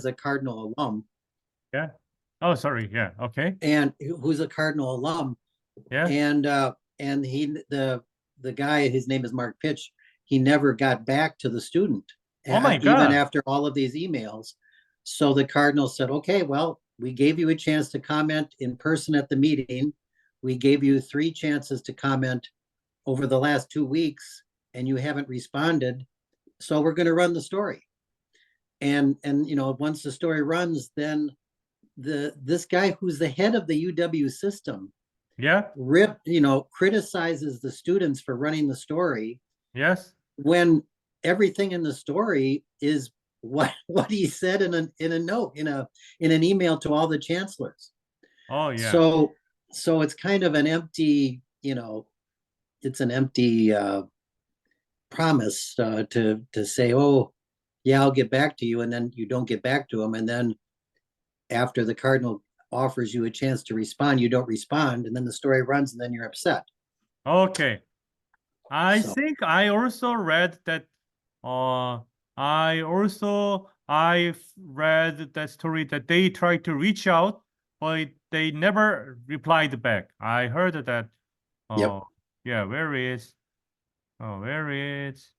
a Cardinal alum, Yeah. Oh, sorry. Yeah. Okay. and who's a Cardinal alum, Yeah. and the guy, his name is Mark Pitch. He never got back to the student, Oh my even God. after all of these emails. So the Cardinals said, "Okay, well, we gave you a chance to comment in person at the meeting. We gave you 3 chances to comment over the last 2 weeks, and you haven't responded. So we're going to run the story." And once the story runs, then this guy who's the head of the UW system Yeah. criticizes the students for running the story Yes. when everything in the story is what he said in a note in an email to all the chancellors. Oh yeah. So it's kind of an empty, it's an empty promise to say, oh yeah, I'll get back to you, and then you don't get back to him, and then after the Cardinal offers you a chance to respond, you don't respond, and then the story runs, and then you're upset. Okay. I So think I also read that. I've read that story that they tried to reach out, but they never replied back. I heard that. yep. Yeah. Where is? Oh, where is?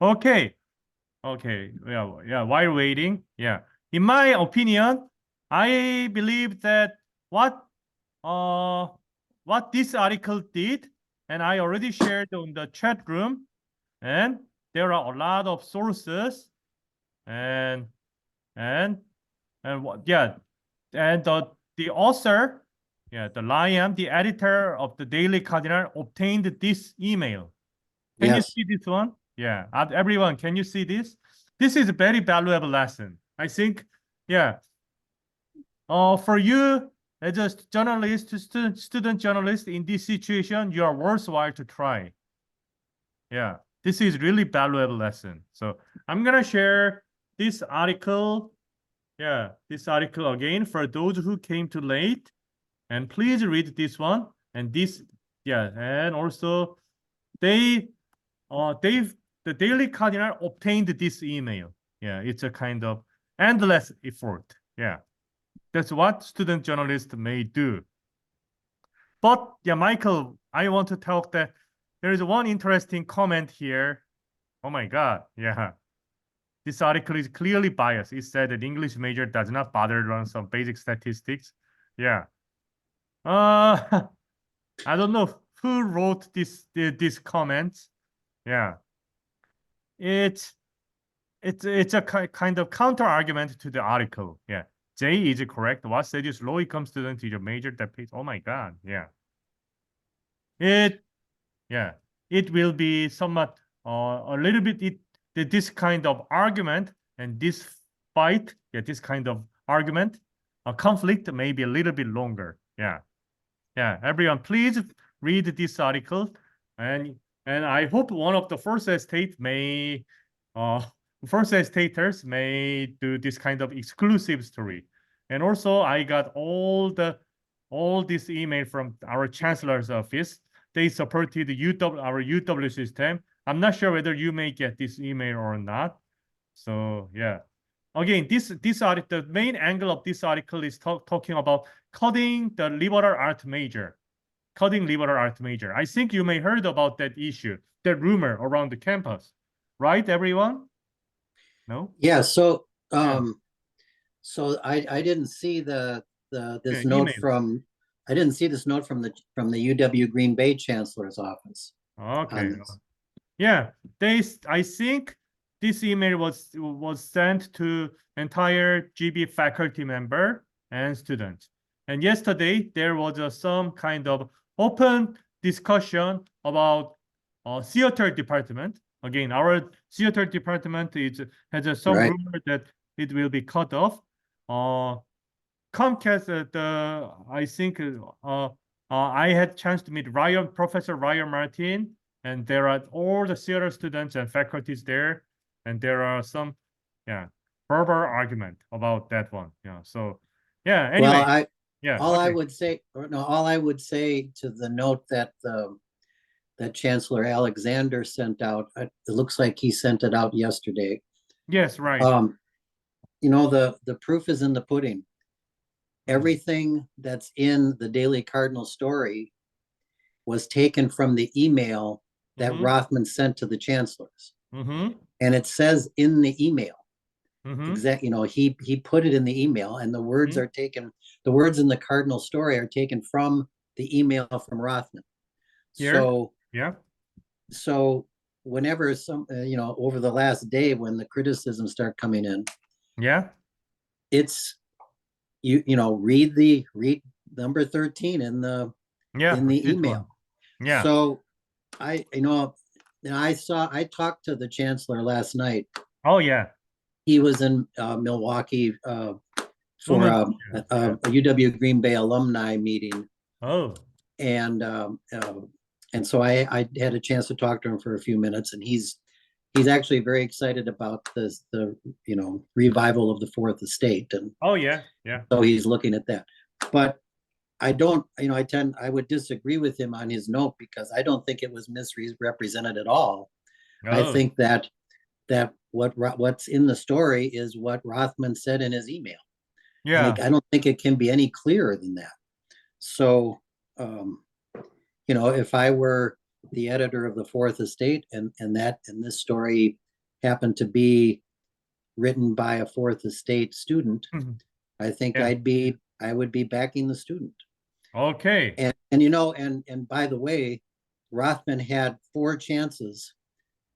Okay. Okay. Yeah. Yeah. While waiting. Yeah. In my opinion, I believe that what uh what this article did, and I already shared on the chat room, and there are a lot of sources, and and what, yeah, and the author, yeah, the Liam, the editor of the Daily Cardinal, obtained this email. Can you Yes. see this one? Yeah, everyone, can you see this? This is a very valuable lesson. I think, yeah. For you as a journalist, student journalist in this situation, you are worthwhile to try. Yeah, this is really valuable lesson. So I'm gonna share this article. Yeah, this article again for those who came too late, and please read this one and this. Yeah, and also they they've the Daily Cardinal obtained this email. Yeah, it's a kind of endless effort. Yeah, that's what student journalists may do. But yeah, Michael, I want to talk that there is one interesting comment here. Oh my God, yeah. This article is clearly biased. It said that English major does not bother to run some basic statistics. Yeah. Uh, I don't know who wrote this comments. Yeah. It's it's a kind of counter argument to the article. Yeah. J is correct. What studies low income student is a major that pays? Oh my God. Yeah. It yeah. It will be somewhat a little bit this kind of argument and this fight, yeah, this kind of argument, a conflict may be a little bit longer. Yeah. Yeah. Everyone, please read this article, and I hope one of the first estate may first estaters may do this kind of exclusive story. And also I got all this email from our chancellor's office. They supported our UW system. I'm not sure whether you may get this email or not. So yeah. Again, this article, the main angle of this article is talking about cutting the liberal art major. Cutting liberal art major. I think you may heard about that issue, that rumor around the campus, right, everyone? No? Yeah. So Yeah. I didn't see Yeah, this note email. from I didn't see this note from the UW Green Bay Chancellor's office on Okay. this. Yeah, I think this email was sent to entire GB faculty member and students. And yesterday there was some kind of open discussion about theater department. Again, our theater department has some Right. rumor that it will be cut off. Uh, Comcast, I think I had chance to meet Professor Ryan Martin, and there are all the theater students and faculties there, and there are some, yeah, verbal argument about that one. Yeah, so yeah. Well, Anyway, I yeah, all I okay, would say, or no, all I would say to the note that Chancellor Alexander sent out, it looks like he sent it out yesterday. yes, right, Um, you know, the proof is in the pudding. Everything that's in the Daily Cardinal story was taken from the email that Mhm. Rothman sent to the chancellors. Mm-hmm. And it says in the email, Mm-hmm. you know, he put it in the email, and the words Mhm. are taken, the words in the Cardinal story are taken from the email from Rothman. Here. So, Yeah. so whenever some, you know, over the last day when the criticisms start coming in, Yeah. it's you know, read number 13 in the Yeah. This one. email. Yeah. So you know, I talked to the chancellor last night. Oh yeah. He was in Milwaukee for Woman. a UW Green Bay alumni meeting, Oh. and so I had a chance to talk to him for a few minutes, and he's actually very excited about the you know, revival of the Fourth Estate, and Oh yeah. Yeah. so he's looking at that. But I don't, you know, I would disagree with him on his note, because I don't think it was misrepresented at all. I Oh. think that what's in the story is what Rothman said in his email, and Yeah. I don't think it can be any clearer than that. So, you know, if I were the editor of the Fourth Estate, and this story happened to be written by a Fourth Estate student, Mhm. I think Yeah. I would be backing the student. Okay. And you know, and by the way, Rothman had 4 chances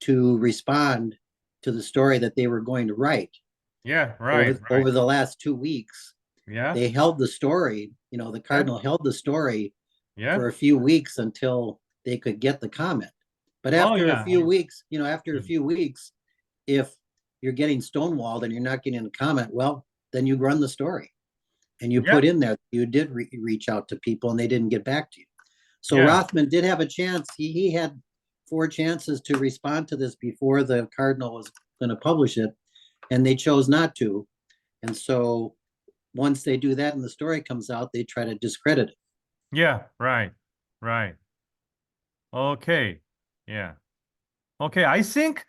to respond to the story that they were going to write Yeah. Right. Right. over the last 2 weeks. Yeah. They held the story, you know, the Yeah. Cardinal held the story Yeah. for a few weeks until they could get the comment. But Oh after a yeah. few weeks, you know, after a Mm. few weeks, if you're getting stonewalled and you're not getting a comment, well, then you run the story, and you Yeah. put in there you did reach out to people and they didn't get back to you. So Yeah. Rothman did have a chance. He had 4 chances to respond to this before the Cardinal was going to publish it, and they chose not to. And so once they do that and the story comes out, they try to discredit it. Yeah. Right. Right. Okay. Yeah. Okay. I think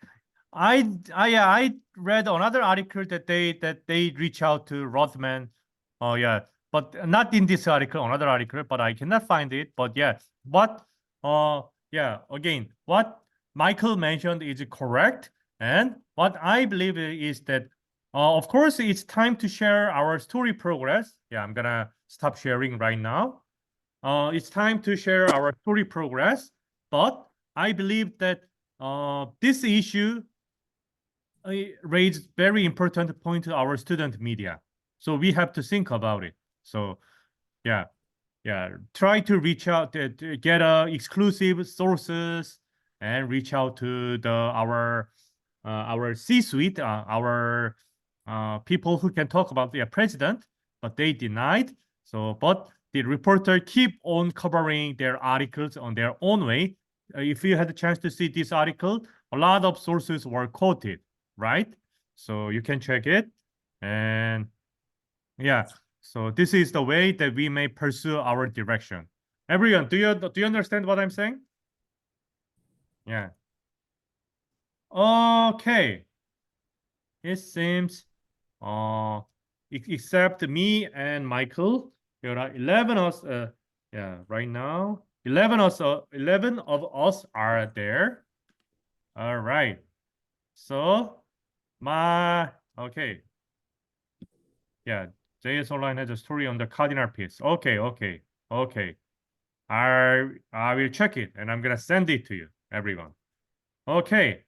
I read another article that they reach out to Rothman. Oh yeah, but not in this article, another article, but I cannot find it. But yeah, what yeah, again, what Michael mentioned is correct. And what I believe is that of course it's time to share our story progress. Yeah, I'm gonna stop sharing right now. It's time to share our story progress, but I believe that this issue raised very important point to our student media. So we have to think about it. So yeah, yeah, try to reach out to get exclusive sources and reach out to our C-suite, our people who can talk about the president, but they denied. So, but the reporter keep on covering their articles on their own way. If you had a chance to see this article, a lot of sources were quoted, right? So you can check it. And yeah, so this is the way that we may pursue our direction. Everyone, do you understand what I'm saying? Yeah. Okay. It seems except me and Michael, there are 11 of us yeah, right now. 11 of us are there. All right. So okay. Yeah, JS Online has a story on the cardinal piece. Okay, okay, okay. I will check it and I'm gonna send it to you, everyone. Okay,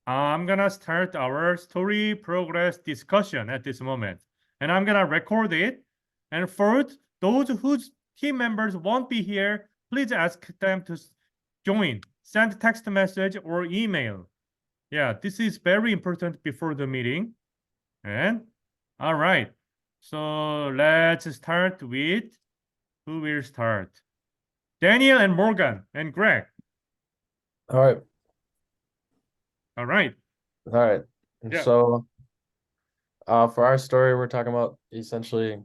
I'm gonna start our story progress discussion at this moment, and I'm gonna record it. And for those whose team members won't be here, please ask them to join, send text message or email. Yeah, this is very important before the meeting. And all right, so let's start with who will start? Daniel and Morgan and Greg. All right. All right. All right. Yeah. So, for our story, we're talking about essentially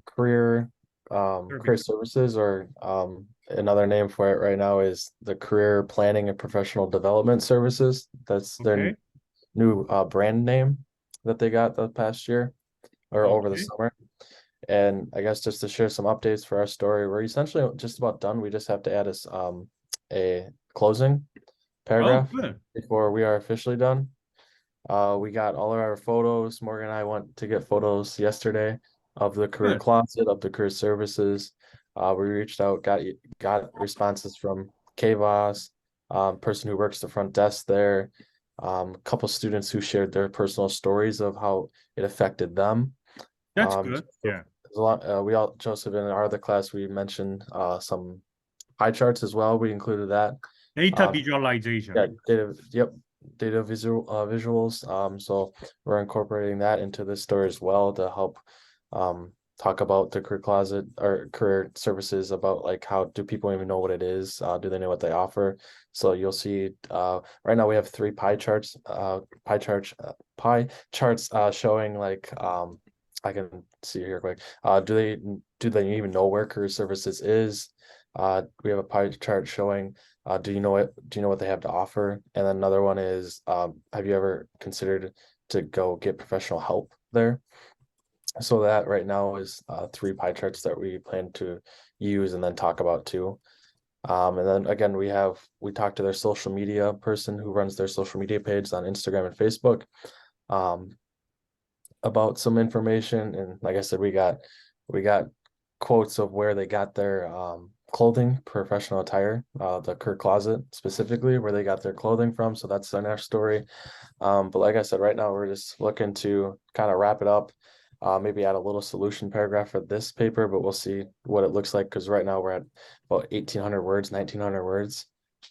career career services, or another name for it right now is the Career Planning and Professional Development Services. That's their Okay. new brand name. that they got the past year or over the Okay. summer. And I guess just to share some updates for our story, we're essentially just about done. We just have to add a closing Oh, paragraph good. before we are officially done. We got all of our photos. Morgan and I went to get photos yesterday of the career Good. closet, of the career services. We reached out, got responses from KVOS, person who works the front desk there, a couple students who shared their personal stories of how it affected them. That's good. Yeah. There's a lot. Joseph, in our other class, we mentioned some pie charts as well. We included that. Data Um, visualization. Yeah, data visuals. So we're incorporating that into this story as well to help talk about the career closet or career services, about like how do people even know what it is? Do they know what they offer? So you'll see right now we have three pie charts showing like I can see here quick. Do they even know where career services is? We have a pie chart showing do you know what they have to offer? And then another one is have you ever considered to go get professional help there? So that right now is three pie charts that we plan to use and then talk about too. And then again, we talked to their social media person who runs their social media page on Instagram and Facebook about some information. And like I said, we got quotes of where they got their clothing, professional attire, the Career Closet specifically, where they got their clothing from. So that's our next story. But like I said, right now we're just looking to kind of wrap it up. Maybe add a little solution paragraph for this paper, but we'll see what it looks like, because right now we're at about 1,800 words, 1,900 words.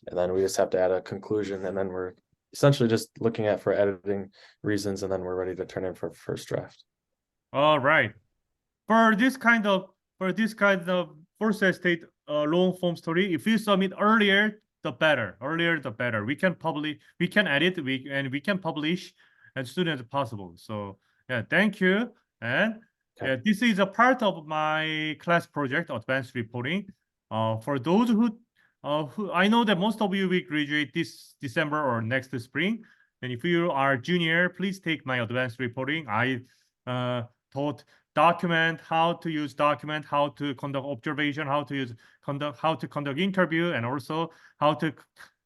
And then we just have to add a conclusion, and then we're essentially just looking at for editing reasons, and then we're ready to turn in for first draft. All right. For this kind of first estate long form story, if you submit earlier, the better. Earlier, the better. We can edit, we can publish as soon as possible. So yeah, thank you. And Okay. yeah, this is a part of my class project, advanced reporting. For those who I know that most of you will graduate this December or next spring. And if you are junior, please take my advanced reporting. I taught document, how to use document, how to conduct observation, how to conduct interview, and also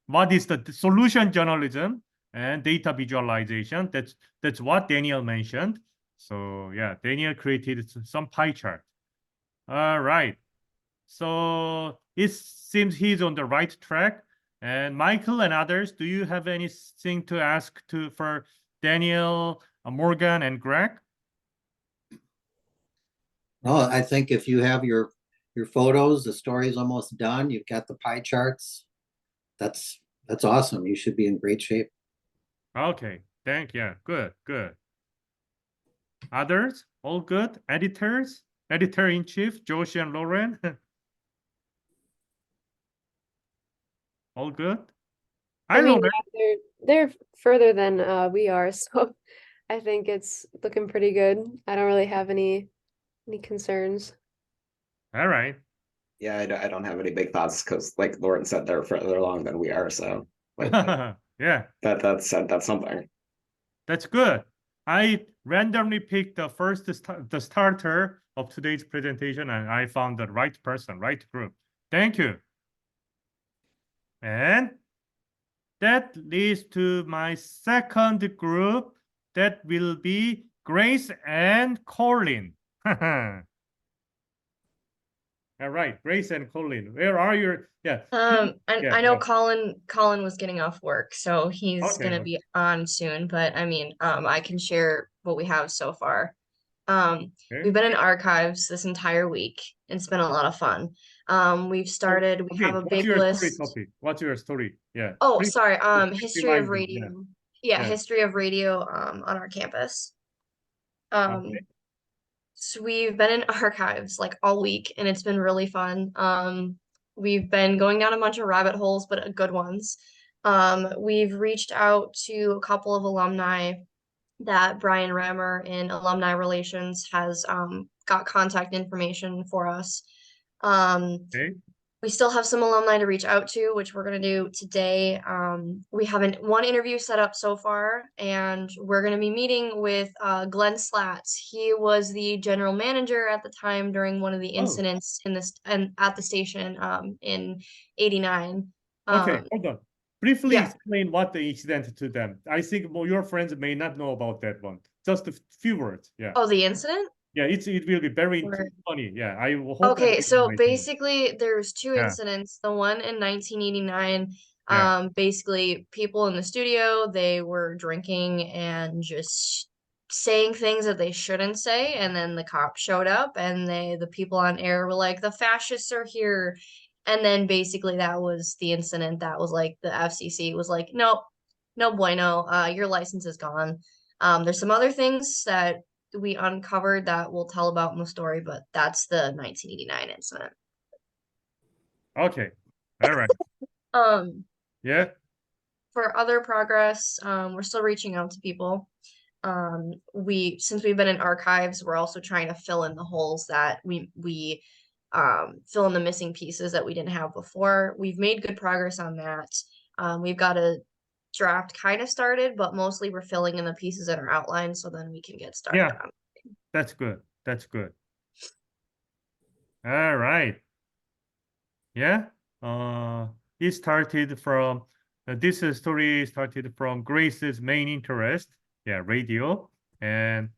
what is the solution journalism and data visualization. That's what Daniel mentioned. So yeah, Daniel created some pie chart. All right. So it seems he's on the right track. And Michael and others, do you have anything to ask for Daniel, Morgan, and Greg? Well, I think if you have your photos, the story's almost done, you've got the pie charts. That's awesome. You should be in great shape. Okay, good. Others, all good. Editors, editor-in-chief, Josh and Lauren, all good. I mean, Lauren. yeah, they're further than we are, so I think it's looking pretty good. I don't really have any concerns. All right. Yeah, I don't have any big thoughts because, like Lauren said, they're further along than we are. So, like, Yeah, that's something. that's good. I randomly picked the starter of today's presentation, and I found the right person, right group. Thank you. And that leads to my second group. That will be Grace and Colin. All right, Grace and Colin, where are your? Yeah. And Yeah, I know yeah. Colin was getting off work, so he's Okay, gonna okay. be on soon. But I mean, I can share what we have so far. Okay. We've been in archives this entire week. It's been a lot of fun. We have a What's big your list. story topic? What's your story? Yeah. Oh, Please- sorry. please History of remind me. radio. Yeah. History of radio on our campus. Okay. So we've been in archives like all week, and it's been really fun. We've been going down a bunch of rabbit holes, but good ones. We've reached out to a couple of alumni that Brian Rammer in Alumni Relations has got contact information for us. Okay. we still have some alumni to reach out to, which we're gonna do today. We have one interview set up so far, and we're gonna be meeting with Glenn Slats. He was the general manager at the time during one of the Oh. incidents in this and at the station in '89. Okay, hold on. Briefly yeah. explain what the incident to them. I think your friends may not know about that one. Just a few words. Yeah. Oh, the incident? Yeah, it will be very Or- funny. Yeah, I will hope. Okay, so everyone might know. basically there's two Yeah. incidents. The one in 1989, Yeah. basically people in the studio, they were drinking and just saying things that they shouldn't say, and then the cops showed up and the people on air were like, the fascists are here. And then basically that was the incident that was like the FCC was like, nope, no bueno, your license is gone. There's some other things that we uncovered that we'll tell about in the story, but that's the 1989 incident. Okay. All right. Yeah. For other progress, we're still reaching out to people. Since we've been in archives, we're also trying to fill in the holes that we fill in the missing pieces that we didn't have before. We've made good progress on that. We've got a draft kind of started, but mostly we're filling in the pieces that are outlined so then we can get started Yeah. on. That's good. That's good. All right. Yeah. It started from this story started from Grace's main interest. Yeah, radio, and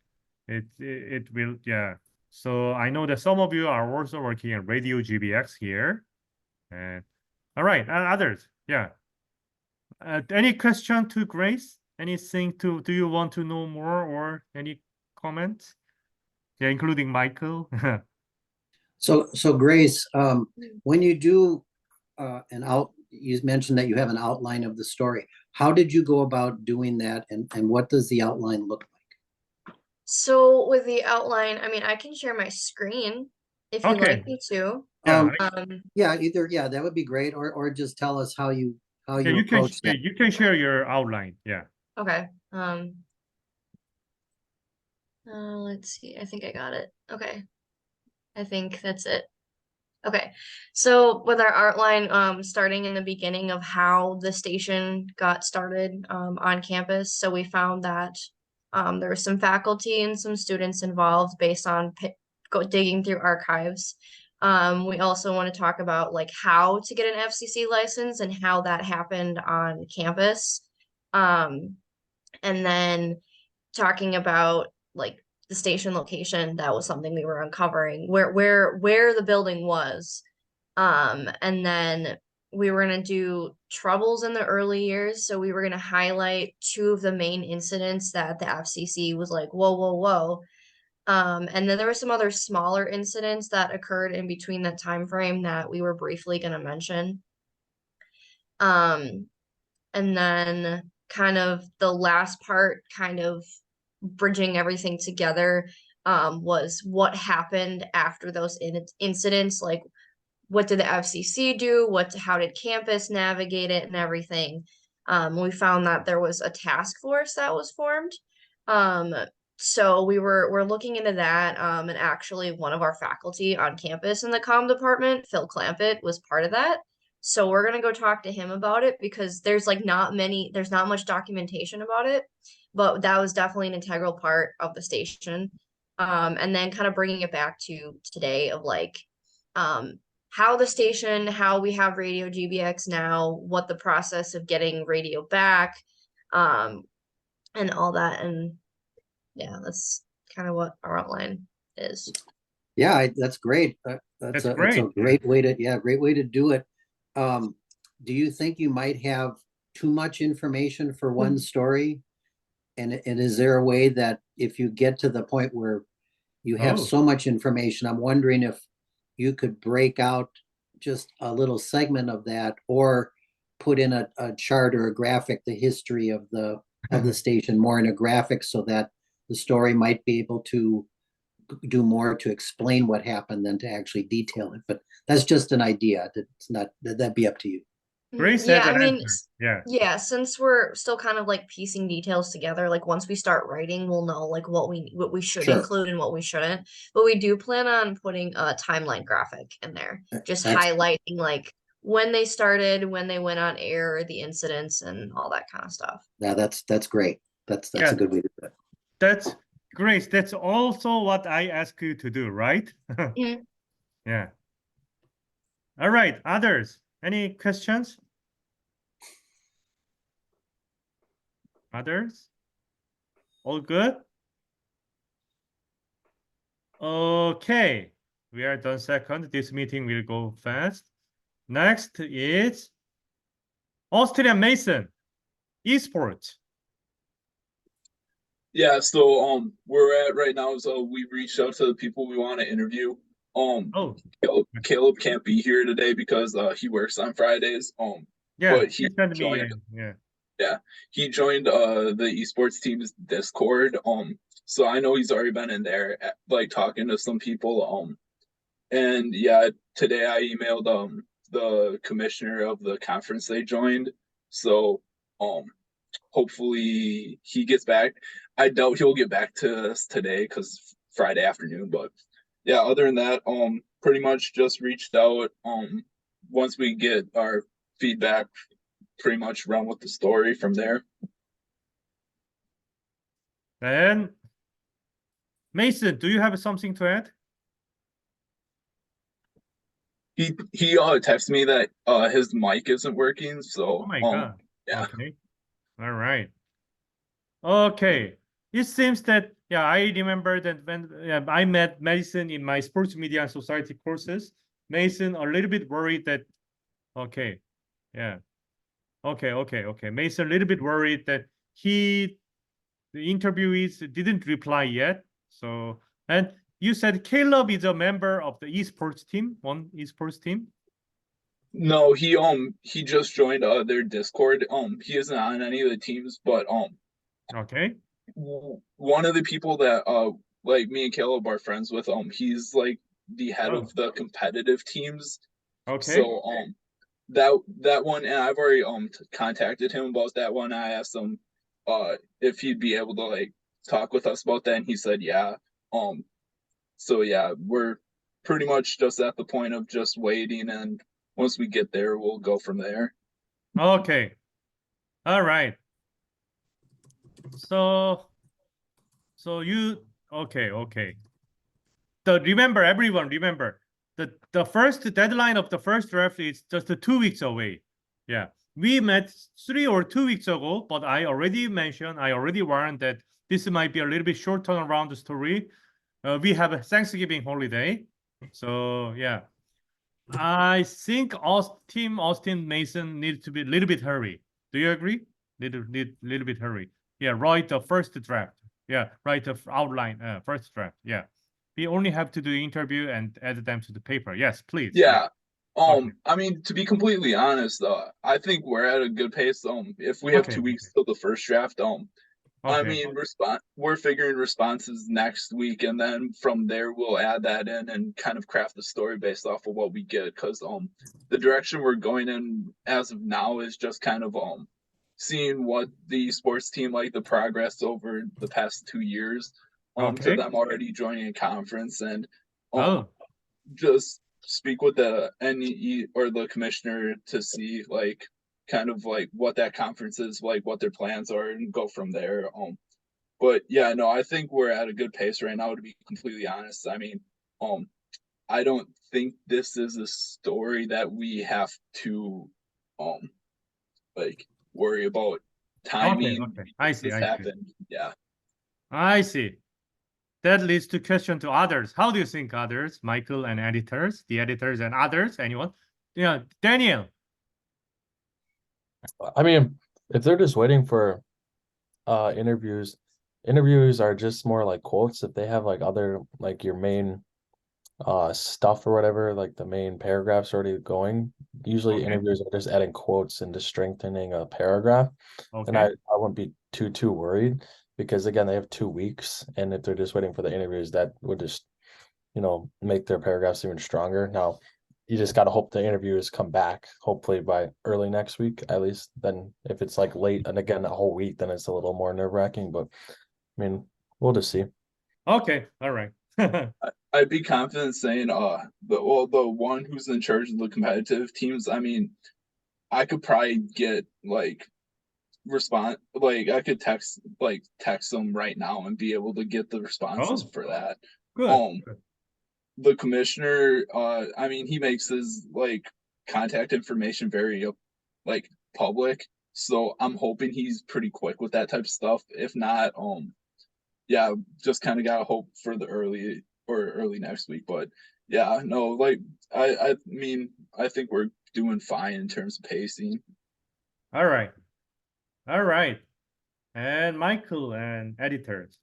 it will. Yeah. So I know that some of you are also working on Radio GBX here, and all right, others. Yeah. Any question to Grace? Anything to? Do you want to know more or any comments? Yeah, including Michael. So Grace, when you do you mentioned that you have an outline of the story. How did you go about doing that, and what does the outline look like? So with the outline, I mean, I can share my screen if you'd Okay. like me to. Yeah, Yeah, that would be great, or just tell us how you yeah, you can approach that. you can share your outline. Yeah. Okay. Let's see. I think I got it. Okay. I think that's it. Okay. So with our outline, starting in the beginning of how the station got started on campus. So we found that there was some faculty and some students involved based on digging through archives. We also want to talk about like how to get an FCC license and how that happened on campus. And then talking about like the station location, that was something we were uncovering, where the building was. And then we were going to do troubles in the early years. So we were going to highlight two of the main incidents that the FCC was like, whoa, whoa, whoa. And then there were some other smaller incidents that occurred in between that time frame that we were briefly going to mention. And then kind of the last part, kind of bridging everything together, was what happened after those incidents. Like, what did the FCC do? How did campus navigate it and everything? We found that there was a task force that was formed. So we're looking into that. And actually one of our faculty on campus in the comm department, Phil Clampett, was part of that. So we're gonna go talk to him about it because there's not much documentation about it, but that was definitely an integral part of the station. And then kind of bringing it back to today of like, how the station, how we have Radio GBX now, what the process of getting radio back, and all that. And yeah, that's kind of what our outline is. Yeah, that's great. That's It's a great. great way to do it. Do you think you might have too much information for one story? And is there a way that if you get to the point where you have Oh. so much information, I'm wondering if you could break out just a little segment of that, or put in a chart or a graphic, the history of the station more in a graphic, so that the story might be able to do more to explain what happened than to actually detail it. But that's just an idea. That's not, that'd be up to you. Grace Yeah, has I an mean, answer. Yeah. yeah, since we're still kind of like piecing details together, like once we start writing, we'll know like what we should Sure. include and what we shouldn't. But we do plan on putting a timeline graphic in there, just Excellent. highlighting like when they started, when they went on air, the incidents and all that kind of stuff. Yeah, that's great. That's Yeah. a good way to do it. That's Grace. That's also what I ask you to do, right? Mhm. Yeah. All right. Others, any questions? Others? All good? Okay. We are done second. This meeting will go fast. Next is Austrian Mason, esports. Yeah, so where we're at right now is we reached out to the people we want to interview. Oh, Caleb can't be here today because he works on Fridays. yeah. But He sent me. he joined the esports team's Discord. So I know he's already been in there like talking to some people. And yeah, today I emailed the commissioner of the conference they joined. So hopefully he gets back. I doubt he'll get back to us today because Friday afternoon. But yeah, other than that, pretty much just reached out. Once we get our feedback, pretty much run with the story from there. Then Mason, do you have something to add? He texted me that his mic isn't working. So Oh my God. yeah. Okay. All right. Okay. It seems that, yeah, I remember that when I met Mason in my sports media and society courses, Mason a little bit worried that, okay, yeah. Okay. Mason a little bit worried that the interviewees didn't reply yet. So, and you said Caleb is a member of the esports team, one esports team. No, he just joined their Discord. He isn't on any of the teams, but Okay. one of the people that like me and Caleb are friends with, he's like the head Oh. of the competitive teams. Okay. So that one, and I've already contacted him about that one. I asked him if he'd be able to like talk with us about that, and he said yeah. So yeah, we're pretty much just at the point of just waiting, and once we get there, we'll go from there. Okay. All right. So you okay. Everyone remember the first deadline of the first draft is just 2 weeks away. Yeah. We met 3 or 2 weeks ago, but I already warned that this might be a little bit short turnaround story. We have a Thanksgiving holiday. So yeah. I think Team Austin Mason needs to be a little bit hurry. Do you agree? Little bit hurry. Yeah, write the first draft. Yeah, write the outline, first draft. Yeah. We only have to do interview and add them to the paper. Yes, please. Yeah. Okay. I mean, to be completely honest, I think we're at a good pace. If we have Okay, 2 weeks till the first draft, I Okay. mean, we're figuring responses next week, and then from there we'll add that in and kind of craft the story based off of what we get. Because the direction we're going in as of now is just kind of seeing what the sports team like the progress over the past 2 years, to Okay. them already joining a conference and Oh, just speak with the NE or the commissioner to see like kind of like what that conference is like, what their plans are, and go from there. But yeah, no, I think we're at a good pace right now, to be completely honest. I mean, I don't think this is a story that we have to like worry about timing. okay. I see. This happened. Yeah. I see. That leads to question to others. How do you think others, Michael and the editors and others, anyone? Yeah, Daniel. I mean, if they're just waiting for interviews are just more like quotes. If they have like other like your main stuff or whatever, like the main paragraphs already going, usually Okay. interviews are just adding quotes and just strengthening a paragraph. And Okay. I wouldn't be too worried, because again, they have 2 weeks, and if they're just waiting for the interviews, that would just make their paragraphs even stronger. Now, you just gotta hope the interviewers come back, hopefully by early next week, at least. Then if it's like late and again a whole week, then it's a little more nerve-wracking, but I mean, we'll just see. Okay, all right. I'd be confident saying, the one who's in charge of the competitive teams, I mean, I could probably get like I could text them right now and be able to get the responses Oh. for that. Good. Good. The commissioner, I mean, he makes his like contact information very like public, so I'm hoping he's pretty quick with that type of stuff. If not, yeah, just kind of gotta hope for the early next week. But yeah, no, like I mean, I think we're doing fine in terms of pacing. All right. All right. And Michael and editors.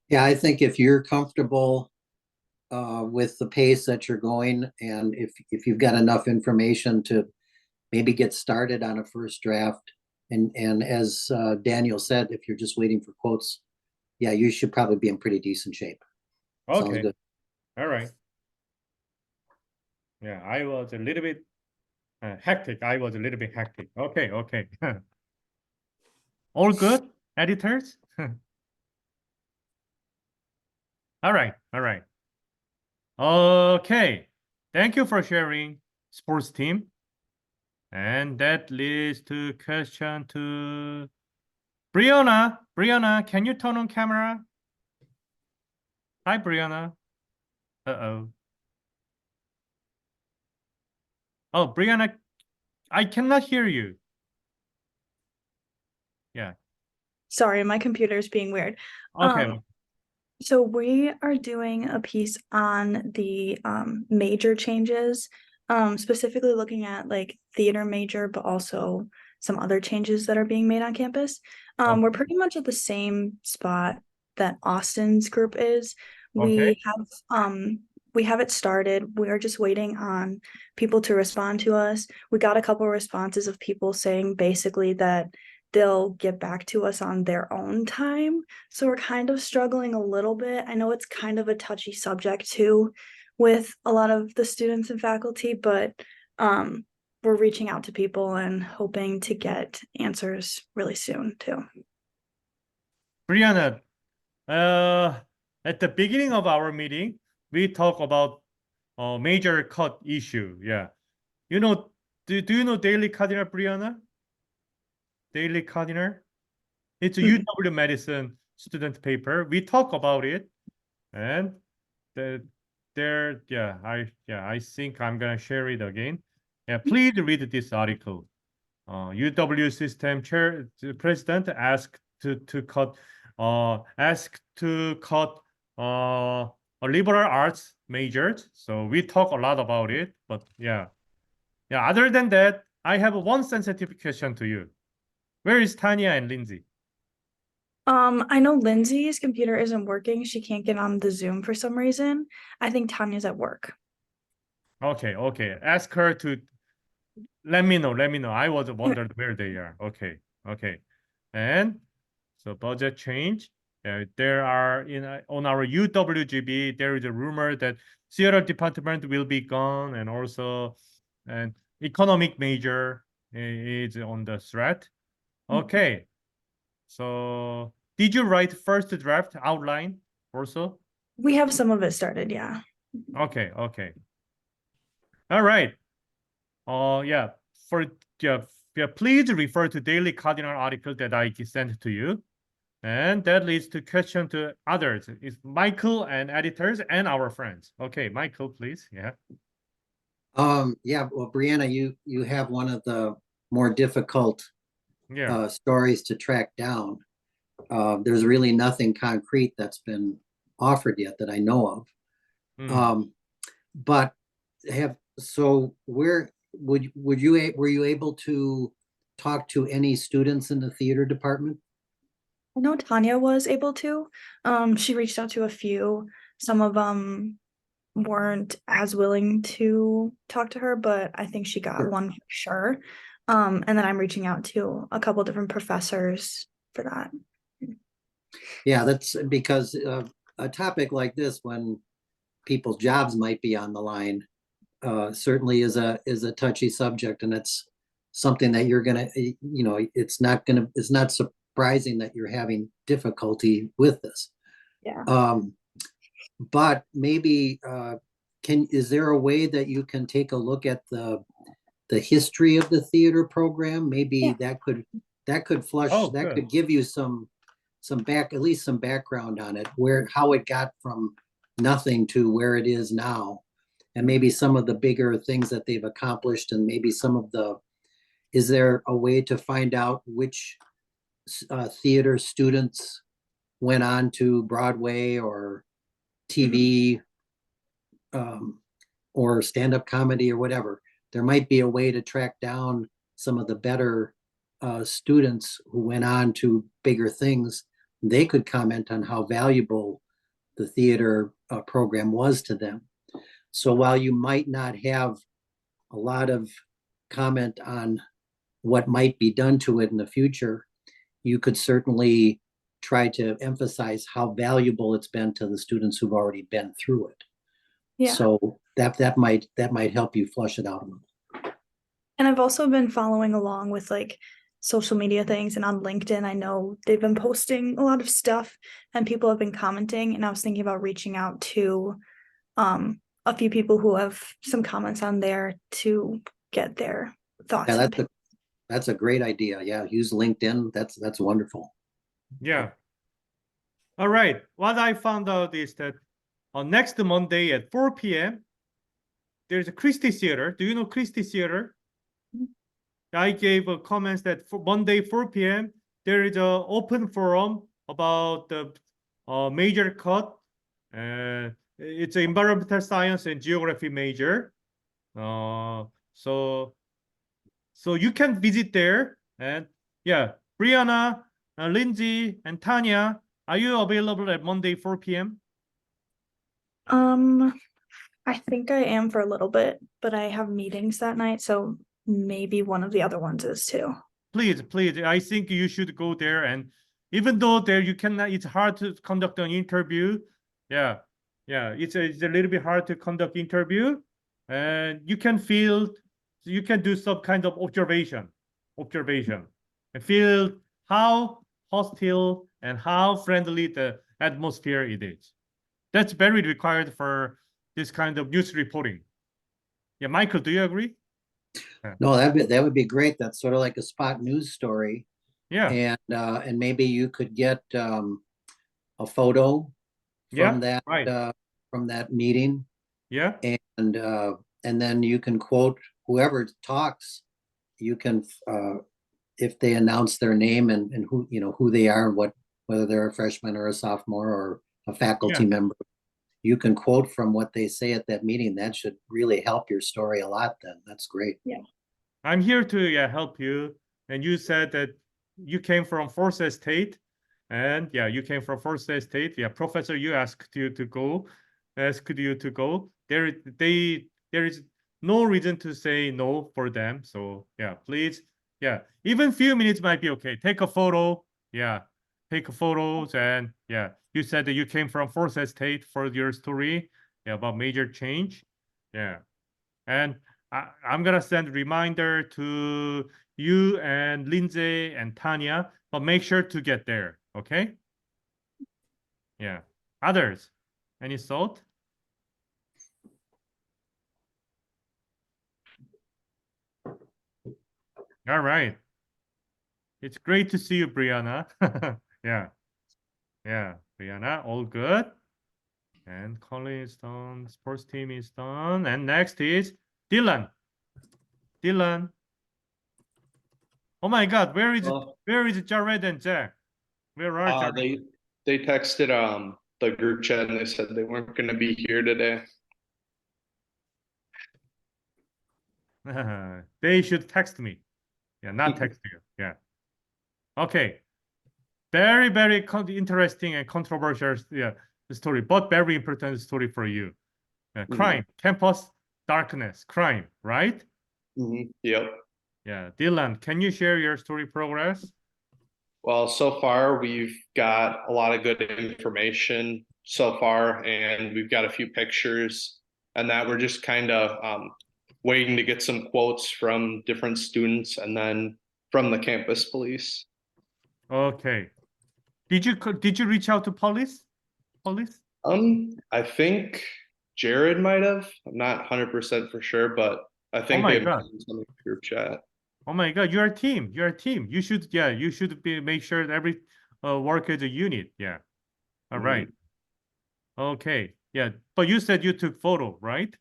Yeah, I think if you're comfortable with the pace that you're going, and if you've got enough information to maybe get started on a first draft, and as Daniel said, if you're just waiting for quotes, yeah, you should probably be in pretty decent shape. Sounds Okay. good. All right. Yeah, I was a little bit hectic. I was a little bit hectic. Okay, okay. All good, editors? All right, all right. Okay, thank you for sharing, sports team. And that leads to question to Brianna. Brianna, can you turn on camera? Hi, Brianna. Uh-oh. Oh, Brianna, I cannot hear you. Yeah. Sorry, my computer's being weird. Okay. So we are doing a piece on the major changes, specifically looking at like theater major, but also some other changes that are being made on campus. We're pretty much at the same spot that Austin's group is. Okay. We have it started. We are just waiting on people to respond to us. We got a couple of responses of people saying basically that they'll get back to us on their own time. So we're kind of struggling a little bit. I know it's kind of a touchy subject too with a lot of the students and faculty, but we're reaching out to people and hoping to get answers really soon too. Brianna, at the beginning of our meeting, we talk about major cut issue. Yeah. You know, do you know Daily Cardinal, Brianna? Daily Cardinal? It's a UW Medicine student paper. We talk about it, and I think I'm gonna share it again. Yeah, please read this article. UW system chair president asked to cut liberal arts majors. So we talk a lot about it, but yeah. Other than that, I have one sensitive question to you. Where is Tanya and Lindsay? I know Lindsay's computer isn't working. She can't get on the Zoom for some reason. I think Tanya's at work. Okay. Ask her to let me know. I was wondering where they are. Okay. And so budget change. There are on our UWGB, there is a rumor that theater department will be gone, and also an economic major is on the threat. Okay. So did you write first draft outline also? We have some of it started, yeah. Okay. All right. Please refer to Daily Cardinal article that I sent to you. And that leads to question to others. It's Michael and editors and our friends. Okay, Michael, please. Yeah. Well, Brianna, you have one of the more difficult stories to track down. There's really nothing concrete that's been offered yet that I know of. But were you able to talk to any students in the theater department? I know Tanya was able to. She reached out to a few. Some of them weren't as willing to talk to her, but I think she got one for sure. And then I'm reaching out to a couple different professors for that. Yeah, that's because a topic like this, when people's jobs might be on the line, certainly is a touchy subject, and it's something that you're gonna, it's not surprising that you're having difficulty with this. Yeah. But maybe, is there a way that you can take a look at the history of the theater program? Maybe Yeah. that could flush, Oh, that good. could give you at least some background on it, how it got from nothing to where it is now. And maybe some of the bigger things that they've accomplished, and maybe is there a way to find out which theater students went on to Broadway or TV, or stand-up comedy or whatever? There might be a way to track down some of the better students who went on to bigger things. They could comment on how valuable the theater program was to them. So while you might not have a lot of comment on what might be done to it in the future, you could certainly try to emphasize how valuable it's been to the students who've already been through it. Yeah. So that might help you flush it out a little. And I've also been following along with like social media things, and on LinkedIn, I know they've been posting a lot of stuff and people have been commenting, and I was thinking about reaching out to a few people who have some comments on there to get their thoughts. Yeah, and that's a great idea. Yeah, use LinkedIn. That's wonderful. Yeah. All right. What I found out is that on next Monday at 4 p.m., there's a Christie Theater. Do you know Christie Theater? I gave a comments that for Monday 4 p.m. there is a open forum about the major cut. It's an environmental science and geography major. So you can visit there. And yeah, Brianna, Lindsay, and Tanya, are you available at Monday 4 p.m.? I think I am for a little bit, but I have meetings that night, so maybe one of the other ones is too. Please, I think you should go there. And even though there you cannot, it's hard to conduct an interview. Yeah, it's a little bit hard to conduct interview, and you can do some kind of observation, and feel how hostile and how friendly the atmosphere it is. That's very required for this kind of news reporting. Yeah, Michael, do you agree? No, that would be great. That's sort of like a spot news story. Yeah. And maybe you could get a photo from that right. From that meeting. Yeah. And then you can quote whoever talks. You can if they announce their name and who they are, and whether they're a freshman or a sophomore or a faculty member, you can quote from what they say at that meeting. That should really help your story a lot then. That's great. Yeah. I'm here to help you. And you said that you came from Forsyth State. And you came from Forsyth State. Yeah, Professor, you asked you to go. There is no reason to say no for them. So please. Yeah, even few minutes might be okay. Take a photo. Yeah, take photos. And you said that you came from Forsyth State for your story about major change. Yeah, and I'm gonna send a reminder to you and Lindsay and Tanya, but make sure to get there. Okay. Yeah. Others, any thought? All right. It's great to see you, Brianna. Yeah, Brianna, all good. And Colin is done. Sports team is done. And next is Dylan. Oh my God, where is Jared and Jack? Where are Jared? They texted the group chat and they said they weren't going to be here today. They should text me. Yeah, not text you. Yeah. Okay. Very, very interesting and controversial story, but very important story for you. Crime, campus darkness, crime, right? Yep. Yeah. Dylan, can you share your story progress? Well, so far we've got a lot of good information so far, and we've got a few pictures, and that we're just kind of waiting to get some quotes from different students and then from the campus police. Okay. Did you reach out to police? Police? I think Jared might have. I'm not 100% for sure, but I think my they God. mentioned something in the group chat. Oh my God, you're a team. You're a team. You should, yeah, you should make sure that every work as a unit. Yeah. All right. Okay. Yeah. But you said you took photo, right?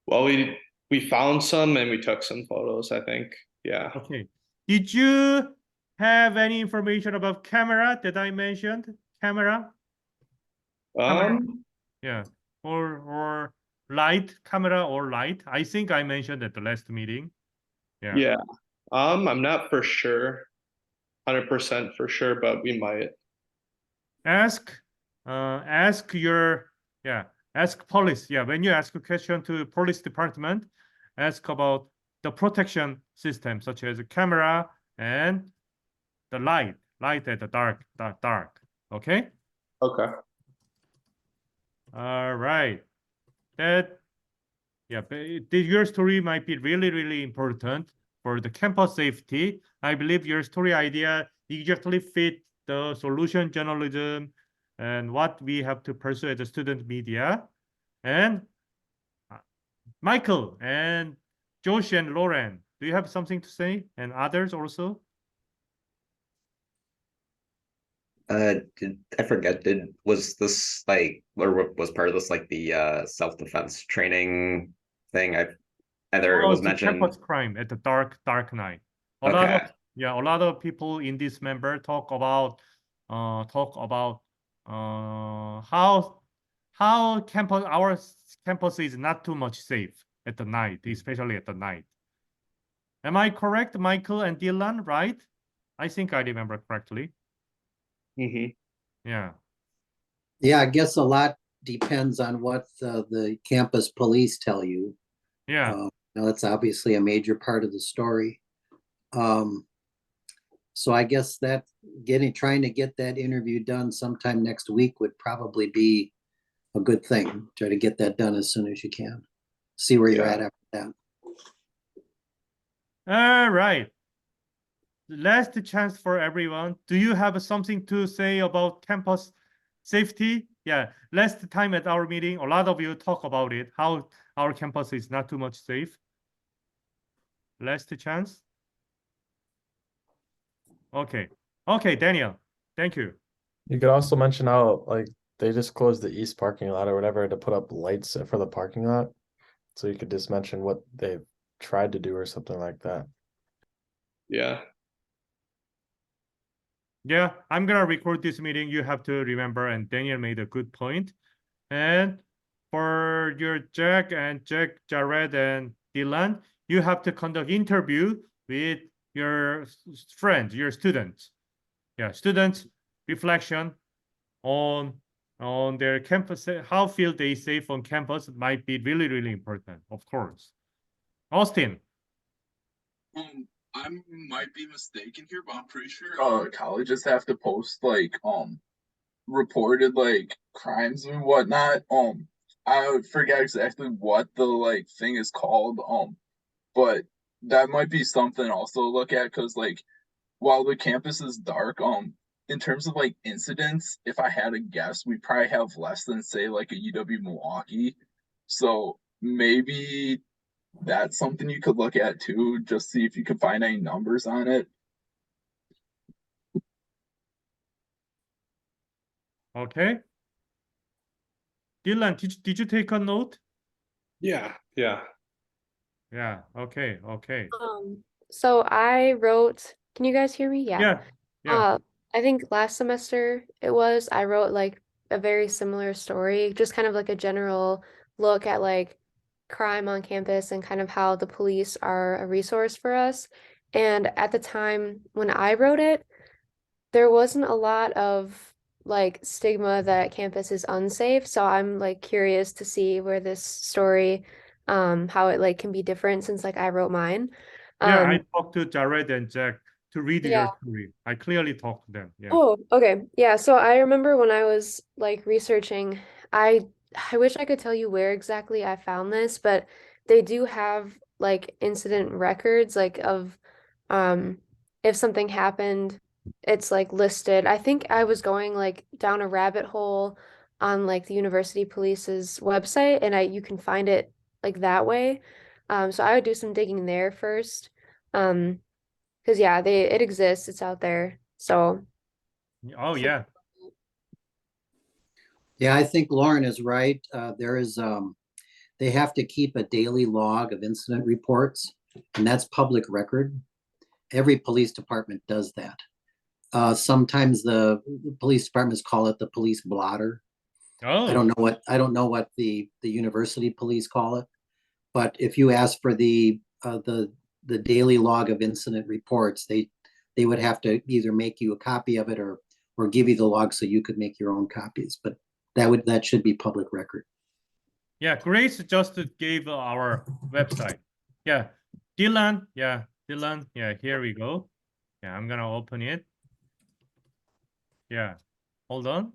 Well, we found some and we took some photos, I think. Yeah. Okay. Did you have any information about camera that I mentioned? Camera? Yeah. Or light, camera or light. I think I mentioned at the last meeting. Yeah. Yeah. I'm not for sure, 100% for sure, but we might. Ask police. Yeah, when you ask a question to police department, ask about the protection system, such as a camera and the light at the dark. Okay. Okay. All right. That, yeah, your story might be really, really important for the campus safety. I believe your story idea exactly fit the solution journalism and what we have to pursue as a student media. And Michael and Josh and Lauren, do you have something to say? And others also? I forget, was this like, or was part of this like the self-defense training thing? Either it was it's a mentioned. campus crime at the dark night. A lot of people in this member talk about how our campus is not too much safe at the night, especially at the night. Am I correct, Michael and Dylan, right? I think I remember correctly. Yeah. Yeah, I guess a lot depends on what the campus police tell you. Yeah. That's obviously a major part of the story. So I guess that trying to get that interview done sometime next week would probably be a good thing. Try to get that done as soon as you can. See where you're at after that. All right. Last chance for everyone. Do you have something to say about campus safety? Yeah, last time at our meeting, a lot of you talk about it, how our campus is not too much safe. Last chance. Okay. Okay, Daniel, thank you. You could also mention how like they just closed the east parking lot or whatever to put up lights for the parking lot. So you could just mention what they've tried to do or something like that. Yeah. Yeah, I'm gonna record this meeting. You have to remember, and Daniel made a good point. And for your Jared, and Dylan, you have to conduct interview with your friends, your students. Yeah, students reflection on their campus, how feel they safe on campus might be really, really important, of course. Austin. I might be mistaken here, but I'm pretty sure colleges have to post like reported like crimes and whatnot. I forget exactly what the like thing is called. But that might be something also to look at because like while the campus is dark, in terms of like incidents, if I had to guess, we probably have less than say like a UW Milwaukee. So maybe that's something you could look at too, just see if you can find any numbers on it. Okay. Dylan, did you take a note? Yeah. Yeah. Okay. So I wrote, can you guys hear me? Yeah. I think last semester I wrote like a very similar story, just kind of like a general look at like crime on campus and kind of how the police are a resource for us. And at the time when I wrote it, there wasn't a lot of like stigma that campus is unsafe. So I'm like curious to see where this story, how it like can be different since like I wrote mine. I talked to Jared and Jack to read Yeah. your story. I clearly talked to them. Yeah. Oh, okay. Yeah, so I remember when I was like researching, I wish I could tell you where exactly I found this, but they do have like incident records like of if something happened, it's like listed. I think I was going like down a rabbit hole on like the University Police's website and you can find it like that way. So I would do some digging there first. Because yeah, it exists, it's out there. So Oh yeah. Yeah, I think Lauren is right. There is, they have to keep a daily log of incident reports, and that's public record. Every police department does that. Sometimes the police departments call it the police blotter. Oh. I don't know what the university police call it. But if you ask for the daily log of incident reports, they would have to either make you a copy of it or give you the log so you could make your own copies. But that should be public record. Yeah, Grace just gave our website. Yeah, Dylan. Yeah, Dylan. Yeah, here we go. Yeah, I'm gonna open it. Yeah, hold on.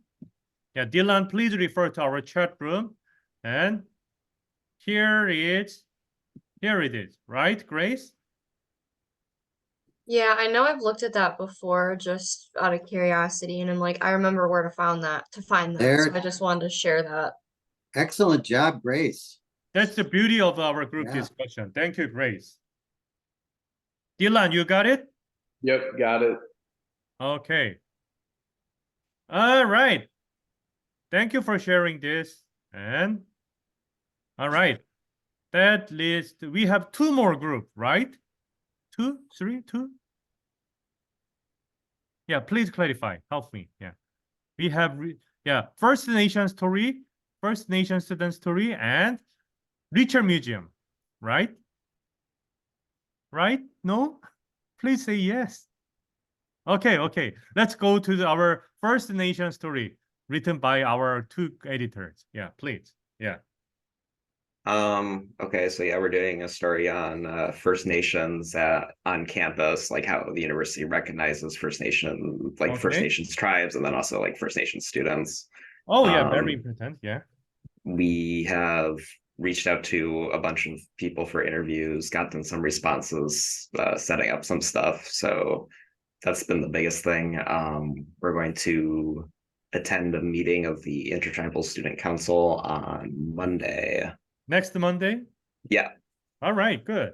Yeah, Dylan, please refer to our chat room. And here it is, right, Grace? Yeah, I know I've looked at that before just out of curiosity, and I'm like, I remember where to find that. There. So I just wanted to share that. Excellent job, Grace. That's the beauty of our group Yeah. discussion. Thank you, Grace. Dylan, you got it? Yep, got it. Okay. All right. Thank you for sharing this. And all right. That list, we have two more group, right? Two? Yeah, please clarify. Help me. Yeah. We have, First Nation story, First Nation student story, and Richer Museum, right? Right? No? Please say yes. Okay. Let's go to our First Nation story written by our two editors. Yeah, please. Yeah. Okay, so yeah, we're doing a story on First Nations on campus, like how the university recognizes First Nation, like First Okay. Nations tribes, and then also like First Nation students. Oh, yeah, very important. Yeah. We have reached out to a bunch of people for interviews, gotten some responses, setting up some stuff. So that's been the biggest thing. We're going to attend a meeting of the Intertribal Student Council on Monday. Next Monday? Yeah. All right, good.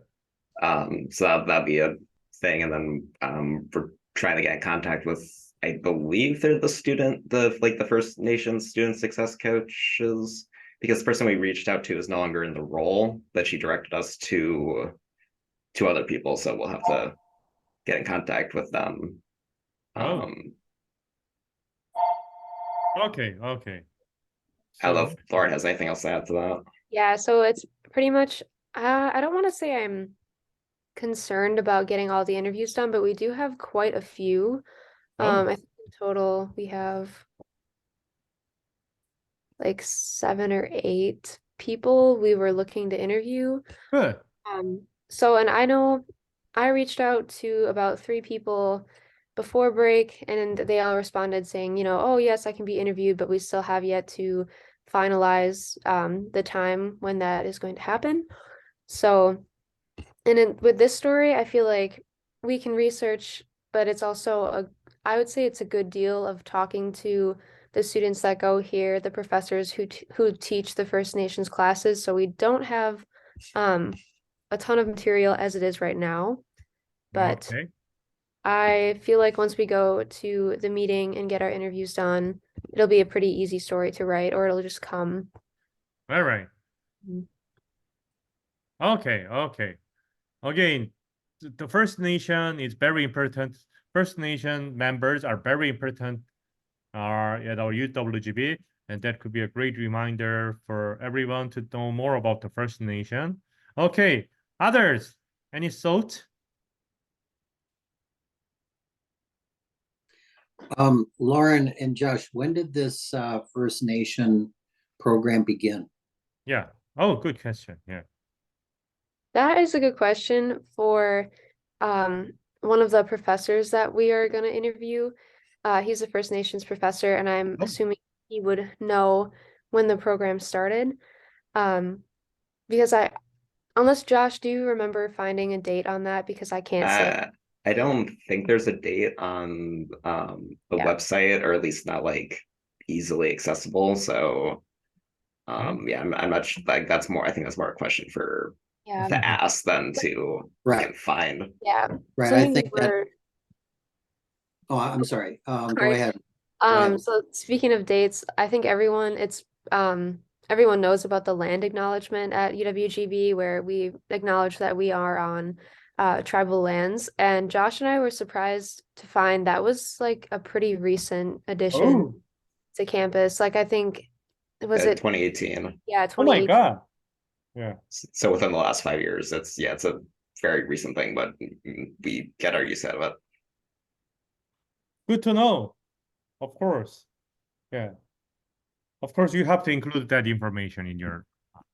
So that'd be a thing. And then we're trying to get in contact with, I believe they're the First Nations student success coaches, because the person we reached out to is no longer in the role, but she directed us to other people. So we'll have to get in contact with them. Oh. Okay. I don't know So, if Lauren has anything else to add to that. yeah, so it's pretty much I don't want to say I'm concerned about getting all the interviews done, but we do have quite a few. Oh. I think in total we have like 7 or 8 people we were looking to interview. good. So and I know I reached out to about 3 people before break, and they all responded saying, oh yes, I can be interviewed, but we still have yet to finalize the time when that is going to happen. So, and with this story, I feel like we can research, but it's also I would say it's a good deal of talking to the students that go here, the professors who teach the First Nations classes. So we don't have a ton of material as it is right now, but Okay. I feel like once we go to the meeting and get our interviews done, it'll be a pretty easy story to write, or it'll just come. All right. Mhm. Okay. Again, the First Nation is very important. First Nation members are very important at our UWGB, and that could be a great reminder for everyone to know more about the First Nation. Okay, others, any thoughts? Lauren and Josh, when did this First Nation program begin? Yeah. Oh, good question. Yeah. That is a good question for one of the professors that we are going to interview. He's a First Nations professor, and I'm Oh. assuming he would know when the program started. Because unless Josh, do you remember finding a date on that? Because I can't say. I don't think there's a date on the Yeah. website, or at least not like easily accessible. So yeah, I'm not like that's more. I think that's more a question for Yeah. to ask than to Right. find. Yeah. Right, So I maybe think that, we're oh, I'm sorry, go Sorry. ahead. ahead. So speaking of dates, I think everyone knows about the land acknowledgement at UWGB where we acknowledge that we are on tribal lands. And Josh and I were surprised to find that was like a pretty recent addition Oh, to campus. Like I think was it 2018? yeah, oh my 2018. God. Yeah. So within the last 5 years, it's a very recent thing, but we get our use out of it. Good to know. Of course. Yeah. Of course, you have to include that information in your.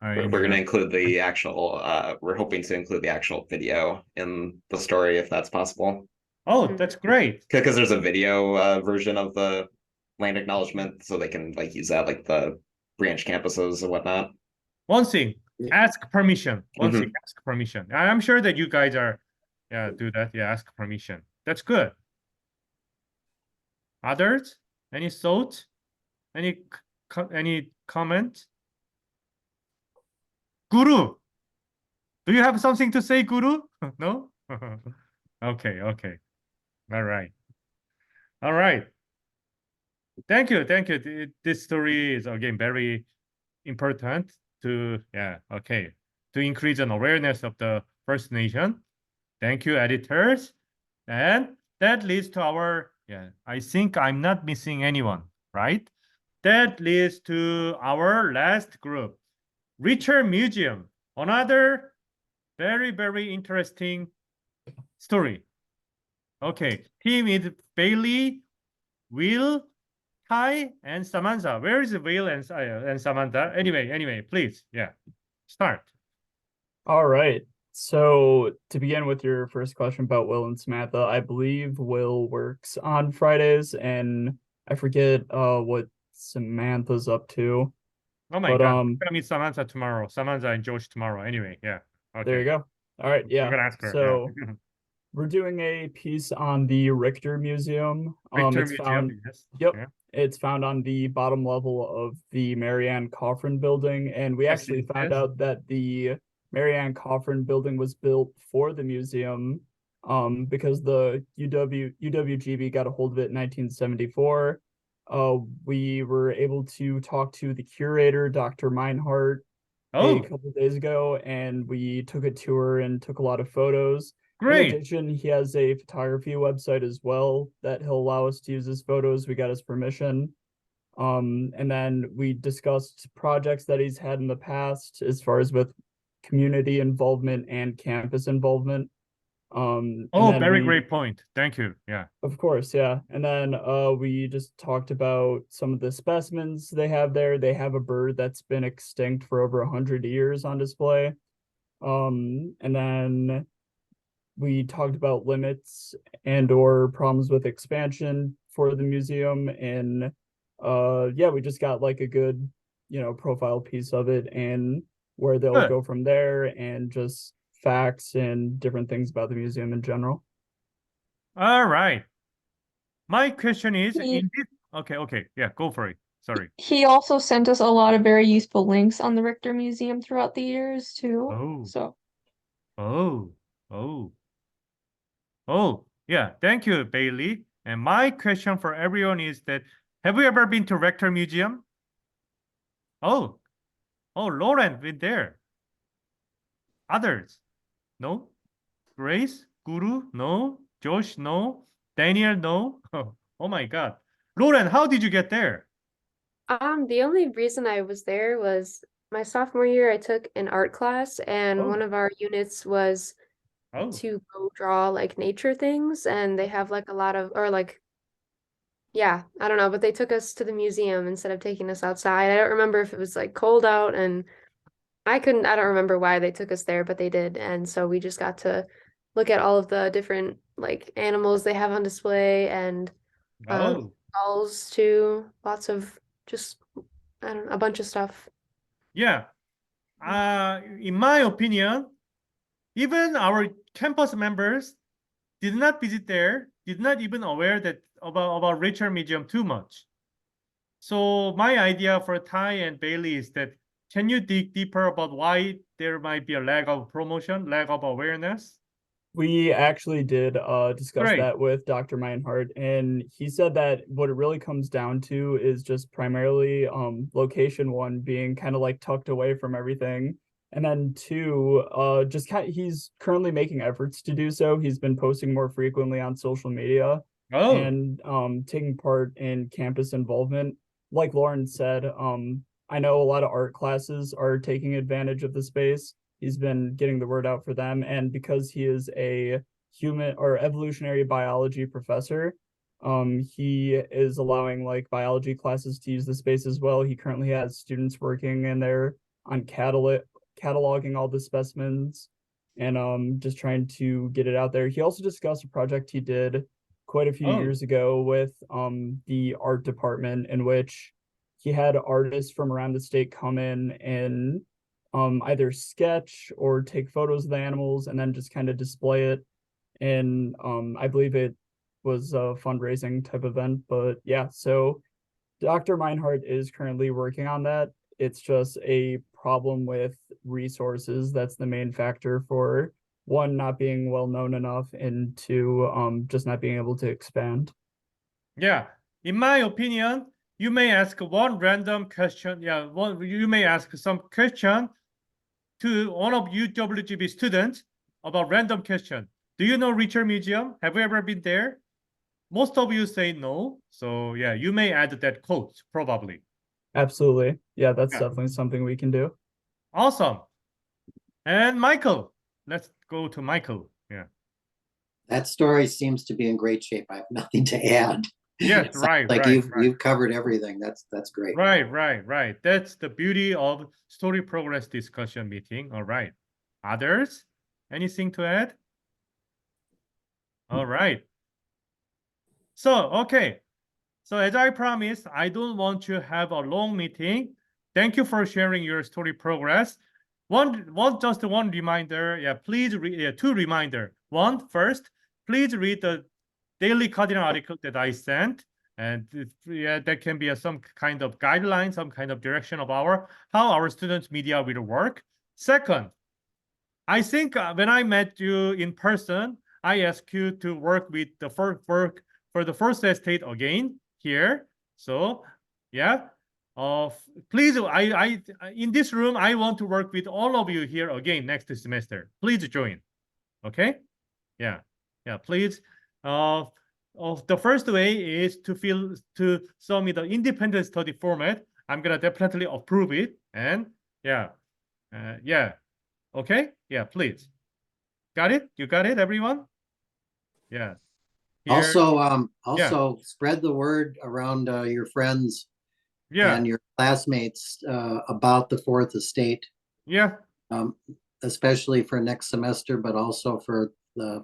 We're going to include the actual. We're hoping to include the actual video in the story if that's possible. Oh, that's great. Because there's a video version of the land acknowledgement, so they can like use that like the branch campuses and whatnot. One thing, ask permission. One Mhm. thing, ask permission. I'm sure that you guys are, yeah, do that. Yeah, ask permission. That's good. Others? Any thoughts? Any comment? Guru, do you have something to say, Guru? No? Okay, okay. All right. All right. Thank you. Thank you. This story is again very important to, yeah, okay, to increase an awareness of the First Nation. Thank you, editors. And that leads to our, yeah, I think I'm not missing anyone, right? That leads to our last group, Richer Museum, another very, very interesting story. Okay, team is Bailey, Will, Ty, and Samantha. Where is Will and Samantha? Anyway, please, yeah, start. All right. So to begin with your first question about Will and Samantha, I believe Will works on Fridays, and I forget what Samantha's up to. Oh my But, God, I'm gonna meet Samantha tomorrow. Samantha and Josh tomorrow. Anyway, yeah. Okay. There you go. All right, I'm yeah. gonna ask her. So yeah. we're doing a piece on the Richter Museum. Richter It's Museum, found yes. Yep. Yeah. It's found on the bottom level of the Marianne Coffrin building, and we Yes, actually it found is. out that the Marianne Coffrin building was built for the museum, because the UWGB got a hold of it in 1974. We were able to talk to the curator, Dr. Meinhardt, a Oh, couple of days ago, and we took a tour and took a lot of photos. In great. addition, he has a photography website as well that he'll allow us to use his photos. We got his permission. And then we discussed projects that he's had in the past as far as with community involvement and campus involvement. And Oh, then very we- great point. Thank you. Yeah. Of course, yeah. And then we just talked about some of the specimens they have there. They have a bird that's been extinct for over 100 years on display. And then we talked about limits and or problems with expansion for the museum, and yeah, we just got like a good, profile piece of it and where they'll Good. go from there, and just facts and different things about the museum in general. All right. My question is, He- okay, yeah, go for it. Sorry. He also sent us a lot of very useful links on the Richter Museum throughout the years too. Oh. So Oh, yeah. Thank you, Bailey. And my question for everyone is that, have you ever been to Richter Museum? Oh, Lauren, been there. Others? No? Grace? Guru? No? Josh? No? Daniel? No? Oh my God. Lauren, how did you get there? The only reason I was there was my sophomore year, I took an art class, and Oh. one of our units was Oh, to go draw like nature things, and they have like a lot of, or like, yeah, I don't know, but they took us to the museum instead of taking us outside. I don't remember if it was like cold out, and I don't remember why they took us there, but they did. And so we just got to look at all of the different like animals they have on display and Oh, dolls too. Lots of just I don't know, a bunch of stuff. yeah. In my opinion, even our campus members did not visit there, did not even aware that about Richard Museum too much. So my idea for Ty and Bailey is that can you dig deeper about why there might be a lack of promotion, lack of awareness? We actually did discuss Great. that with Dr. Meinhardt, and he said that what it really comes down to is just primarily location, one being kind of like tucked away from everything, and then two, just he's currently making efforts to do so. He's been posting more frequently on social media Oh, and taking part in campus involvement. Like Lauren said, I know a lot of art classes are taking advantage of the space. He's been getting the word out for them, and because he is a human or evolutionary biology professor, he is allowing like biology classes to use the space as well. He currently has students working in there on cataloging all the specimens and just trying to get it out there. He also discussed a project he did quite a few Oh. years ago with the art department, in which he had artists from around the state come in and either sketch or take photos of the animals and then just kind of display it. And I believe it was a fundraising type event. But yeah, so Dr. Meinhardt is currently working on that. It's just a problem with resources. That's the main factor for one, not being well known enough, and two, just not being able to expand. Yeah. In my opinion, you may ask one random question. Yeah, you may ask some question to one of UWGB students about random question. Do you know Richard Museum? Have you ever been there? Most of you say no. So yeah, you may add that quote probably. Absolutely. Yeah, that's Yeah. definitely something we can do. Awesome. And Michael, let's go to Michael. Yeah. That story seems to be in great shape. I have nothing to add. Yes, Sounds right, like right, you've covered everything. That's great. right. That's the beauty of story progress discussion meeting. All right. Others? Anything to add? All right. So, okay. So as I promised, I don't want to have a long meeting. Thank you for sharing your story progress. Just one reminder. Yeah, please read two reminder. One, first, please read the Daily Cardinal article that I sent. And yeah, that can be some kind of guideline, some kind of direction of how our students' media will work. Second, I think when I met you in person, I asked you to work with the work for the first estate again here. So yeah, please, I in this room, I want to work with all of you here again next semester. Please join. Okay? Yeah, please. The first way is to show me the independent study format. I'm gonna definitely approve it. And yeah. Okay. Yeah, please. Got it? You got it, everyone? Yeah. Here- Also spread the word around your friends yeah, and your classmates about the Fourth Estate, yeah, especially for next semester, but also for the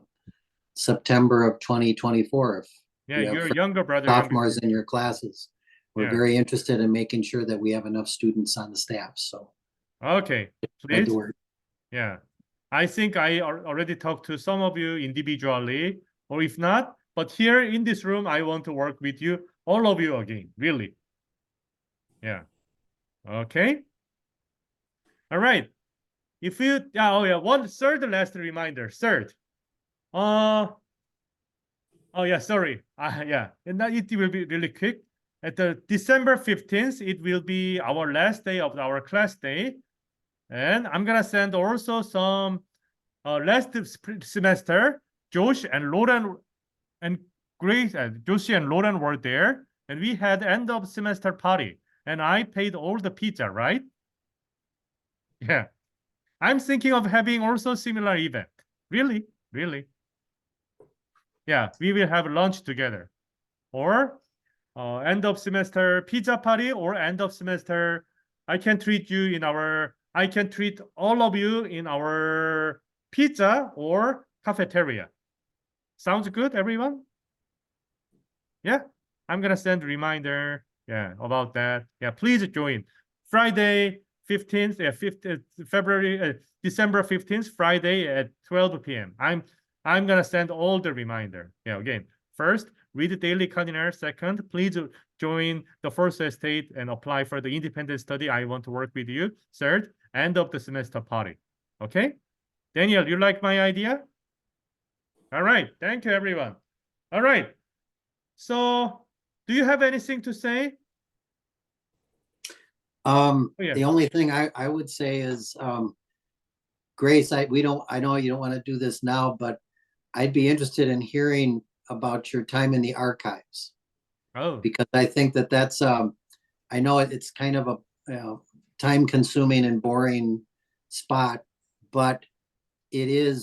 September of 2024. If yeah. you have Your younger brother, younger sophomores sister. in your classes, we're Yeah. very interested in making sure that we have enough students on the staff. So Okay, spread the please. word. Yeah. I think I already talked to some of you individually, or if not, but here in this room, I want to work with you, all of you again, really. Yeah. Okay. All right. If you, one third last reminder, third. Oh yeah, sorry. Yeah, and that it will be really quick. At the December 15th, it will be our last day of our class day. And I'm gonna send also some last semester, Josh and Lauren and Grace and Joshi and Lauren were there, and we had end of semester party, and I paid all the pizza, right? Yeah. I'm thinking of having also similar event. Really? Really? Yeah, we will have lunch together. Or end of semester pizza party, or end of semester, I can treat all of you in our pizza or cafeteria. Sounds good, everyone? Yeah, I'm gonna send a reminder, yeah, about that. Yeah, please join. Friday 15th, December 15th, Friday at 12 p.m. I'm gonna send all the reminder. Yeah, again, first, read the Daily Culinary. Second, please join the Fourth Estate and apply for the independent study. I want to work with you. Third, end of the semester party. Okay? Daniel, you like my idea? All right, thank you, everyone. All right. So, do you have anything to say? Oh, yeah. The only thing I would say is, Grace, I know you don't want to do this now, but I'd be interested in hearing about your time in the archives, Oh, because I think that's, I know it's kind of a time consuming and boring spot, but it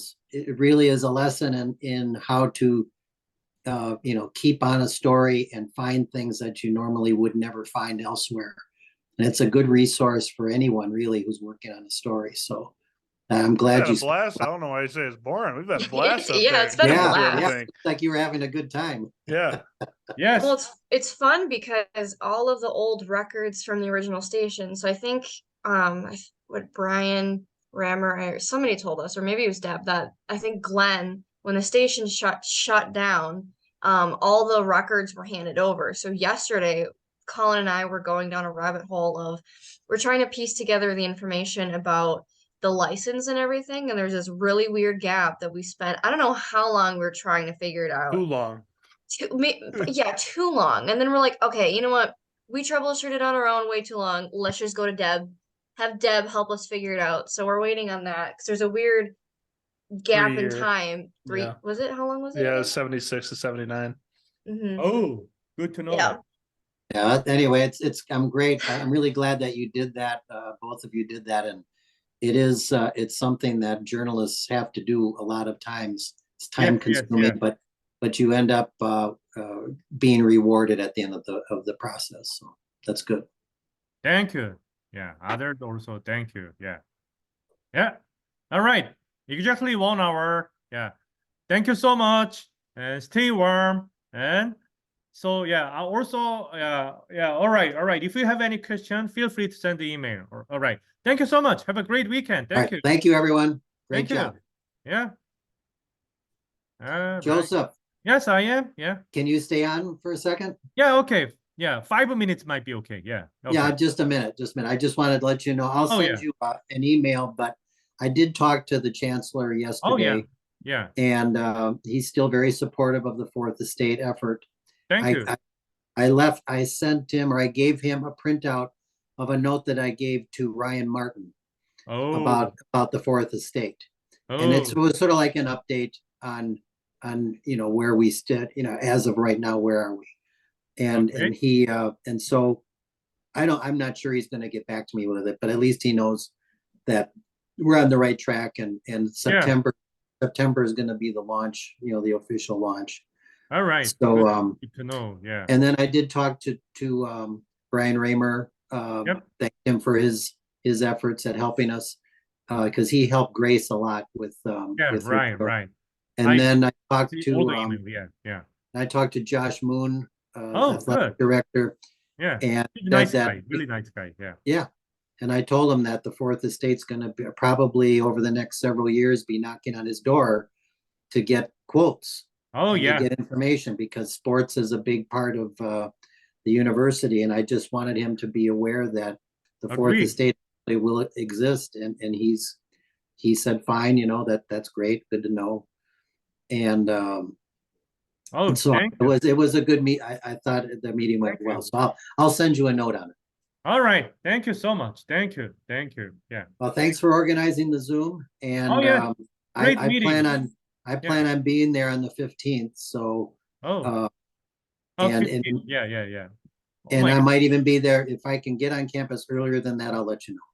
really is a lesson in how to, keep on a story and find things that you normally would never find elsewhere. And it's a good resource for anyone really who's working on a story. So I'm glad Had you. a blast. I don't know why you say it's boring. We've had blasts up Yeah, there. it's been a getting through blast. everything. It's like you were having a good time. Yeah. yes. Well, it's fun because all of the old records from the original station. So I think what Brian Rammer or somebody told us, or maybe it was Deb, that I think Glenn, when the station shut down, all the records were handed over. So yesterday, Colin and I were going down a rabbit hole of we're trying to piece together the information about the license and everything, and there's this really weird gap that we spent, I don't know how long we were trying to figure it out. Too long. Too long. And then we're like, okay, you know what? We troubleshooted on our own way too long. Let's just go to Deb. Have Deb help us figure it out. So we're waiting on that because there's a weird gap in 3 year. time. Yeah. Was it? How long was it? Yeah, 76 to 79. Mm-hmm. Oh, good to know. Yeah. Yeah. Anyway, I'm great. I'm really glad that you did that. Both of you did that, and it's something that journalists have to do a lot of times. It's time consuming, but you end up being rewarded at the end of the process. So that's good. Thank you. Yeah, others also thank you. Yeah. Yeah. All right. Exactly 1 hour. Yeah. Thank you so much. And stay warm. And so yeah, I also yeah. All right. If you have any question, feel free to send the email. All right. Thank you so much. Have a great weekend. Thank you. Thank you, everyone. Great Thank you. job. Yeah. Joseph, Yes, I am. Yeah. can you stay on for a second? Yeah. Okay. Yeah. 5 minutes might be okay. Yeah. Okay. Yeah, just a minute. I just wanted to let you know. I'll Oh, send you an email, but I did talk to the chancellor yesterday. Oh, yeah. Yeah. And he's still very supportive of the Fourth Estate effort. Thank you. I sent him, or I gave him a printout of a note that I gave to Ryan Martin about the Fourth Estate. And it was sort of like an update on where we stood, as of right now, where are we? And he and so I'm not sure he's going to get back to me with it, but at least he knows that we're on the right track, and September is going to be the launch, the official launch. All right. So good to know. Yeah. And then I did talk to Brian Raymer. Thank him for his efforts at helping us, because he helped Grace a lot with with right. And then I talked to I talked to Josh Moon, good athletic director. Yeah. And nice guy, really nice guy. Yeah. Yeah. And I told him that the Fourth Estate's going to be probably over the next several years be knocking on his door to get quotes. To get information, because sports is a big part of the university, and I just wanted him to be aware that the Fourth Estate will exist, and he said fine, that's great, good to know. And so it was a good meet. I thought the meeting went well, so I'll send you a note on it. All right, thank you so much. Thank you. Yeah. Well, thanks for organizing the Zoom, and great I meeting. I plan on being there on the 15th. So, and 15. Yeah. And I might even be there if I can get on campus earlier than that. I'll let you know.